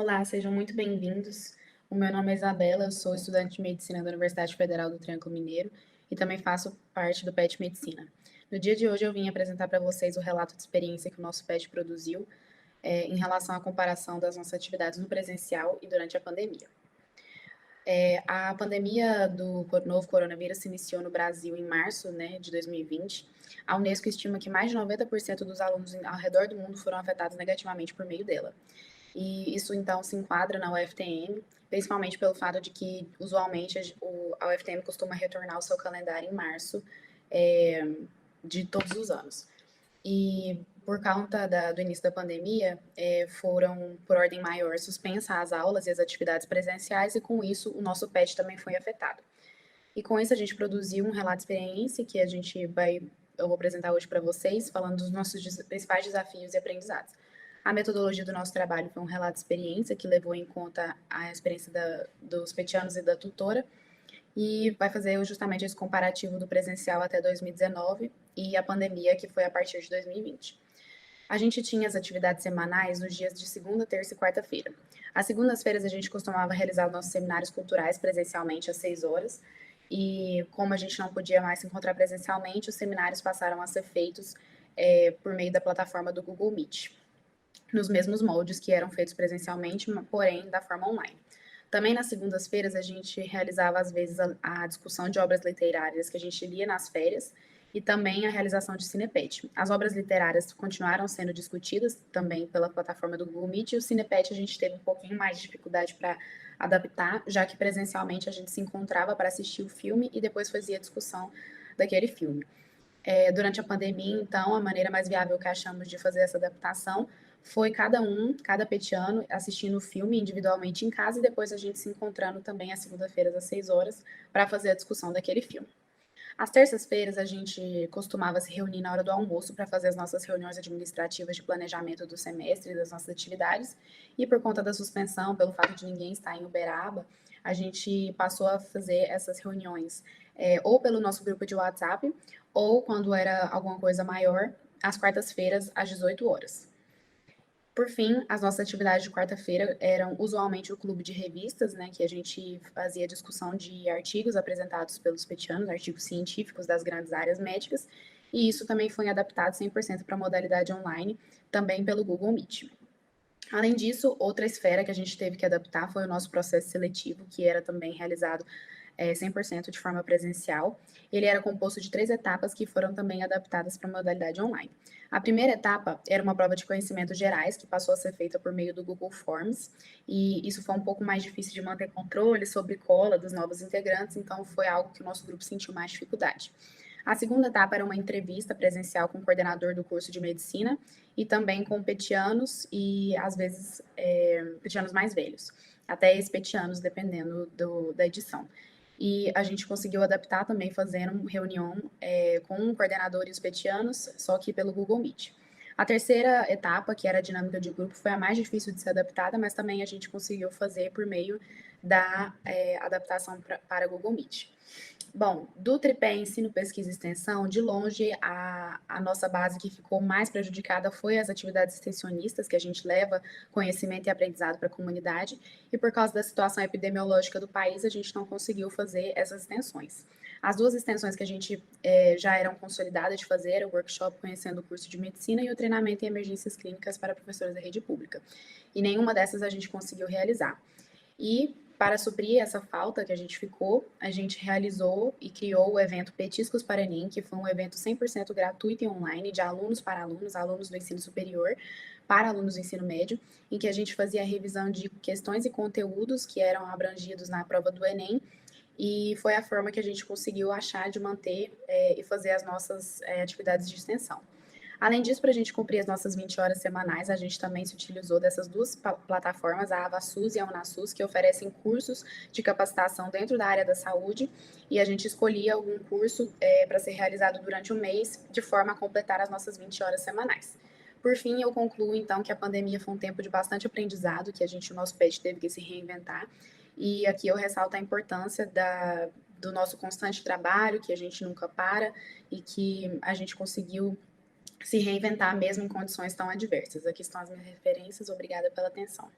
Olá, sejam muito bem-vindos. O meu nome é Isabela, eu sou estudante de medicina da Universidade Federal do Triângulo Mineiro e também faço parte do PET Medicina. No dia de hoje eu vim apresentar para vocês o relato de experiência que o nosso PET produziu em relação à comparação das nossas atividades no presencial e durante a pandemia. A pandemia do novo coronavírus se iniciou no Brasil em março, de 2020. A Unesco estima que mais de 90% dos alunos ao redor do mundo foram afetados negativamente por meio dela. E isso então se enquadra na UFTM, principalmente pelo fato de que usualmente a UFTM costuma retornar o seu calendário em março é, de todos os anos. E por conta do início da pandemia, foram, por ordem maior, suspensas as aulas e as atividades presenciais, e com isso o nosso PET também foi afetado. E com isso a gente produziu um relato de experiência que eu vou apresentar hoje para vocês, falando dos nossos principais desafios e aprendizados. A metodologia do nosso trabalho foi um relato de experiência que levou em conta a experiência dos petianos e da tutora, e vai fazer justamente esse comparativo do presencial até 2019 e a pandemia, que foi a partir de 2020. A gente tinha as atividades semanais nos dias de segunda, terça e quarta-feira. Às segundas-feiras a gente costumava realizar os nossos seminários culturais presencialmente às 6 horas, e como a gente não podia mais se encontrar presencialmente, os seminários passaram a ser feitos por meio da plataforma do Google Meet, nos mesmos moldes que eram feitos presencialmente, porém da forma online. Também nas segundas-feiras a gente realizava às vezes a discussão de obras literárias que a gente lia nas férias e também a realização de Cinepet. As obras literárias continuaram sendo discutidas também pela plataforma do Google Meet, e o Cinepet a gente teve um pouquinho mais de dificuldade para adaptar, já que presencialmente a gente se encontrava para assistir o filme e depois fazia a discussão daquele filme. Durante a pandemia, então, a maneira mais viável que achamos de fazer essa adaptação foi cada petiano, assistindo o filme individualmente em casa, e depois a gente se encontrando também às segunda-feiras às 6 horas para fazer a discussão daquele filme. Às terças-feiras a gente costumava se reunir na hora do almoço para fazer as nossas reuniões administrativas de planejamento do semestre e das nossas atividades, e por conta da suspensão, pelo fato de ninguém estar em Uberaba, a gente passou a fazer essas reuniões ou pelo nosso grupo de WhatsApp, ou quando era alguma coisa maior, às quartas-feiras, às 18 horas. Por fim, as nossas atividades de quarta-feira eram usualmente o clube de revistas, que a gente fazia discussão de artigos apresentados pelos petianos, artigos científicos das grandes áreas médicas, e isso também foi adaptado 100% para a modalidade online, também pelo Google Meet. Além disso, outra esfera que a gente teve que adaptar foi o nosso processo seletivo, que era também realizado 100% de forma presencial. Ele era composto de 3 etapas que foram também adaptadas para a modalidade online. A primeira etapa era uma prova de conhecimentos gerais, que passou a ser feita por meio do Google Forms, e isso foi um pouco mais difícil de manter controle sobre cola dos novos integrantes, então foi algo que o nosso grupo sentiu mais dificuldade. A segunda etapa era uma entrevista presencial com o coordenador do curso de medicina e também com petianos e, às vezes, petianos mais velhos, até ex-petianos, dependendo da edição. E a gente conseguiu adaptar também fazendo reunião com o coordenador e os petianos, só que pelo Google Meet. A terceira etapa, que era a dinâmica de grupo, foi a mais difícil de ser adaptada, mas também a gente conseguiu fazer por meio da adaptação para Google Meet. Bom, do tripé ensino, pesquisa e extensão, de longe, a nossa base que ficou mais prejudicada foi as atividades extensionistas, que a gente leva conhecimento e aprendizado para a comunidade, e por causa da situação epidemiológica do país, a gente não conseguiu fazer essas extensões. As duas extensões que a gente já eram consolidadas de fazer era o workshop conhecendo o curso de medicina e o treinamento em emergências clínicas para professores da rede pública. E nenhuma dessas a gente conseguiu realizar. E para suprir essa falta que a gente ficou, a gente realizou e criou o evento Petiscos para Enem, que foi um evento 100% gratuito e online, de alunos para alunos, alunos do ensino superior para alunos do ensino médio, em que a gente fazia a revisão de questões e conteúdos que eram abrangidos na prova do Enem, e foi a forma que a gente conseguiu achar de manter e fazer as nossas atividades de extensão. Além disso, para a gente cumprir as nossas 20 horas semanais, a gente também se utilizou dessas duas plataformas, a AvaSUS e a UnaSUS, que oferecem cursos de capacitação dentro da área da saúde, e a gente escolhia algum curso para ser realizado durante o mês, de forma a completar as nossas 20 horas semanais. Por fim, eu concluo, então, que a pandemia foi um tempo de bastante aprendizado, que o nosso PET teve que se reinventar, e aqui eu ressalto a importância do nosso constante trabalho, que a gente nunca para, e que a gente conseguiu se reinventar mesmo em condições tão adversas. Aqui estão as minhas referências. Obrigada pela atenção.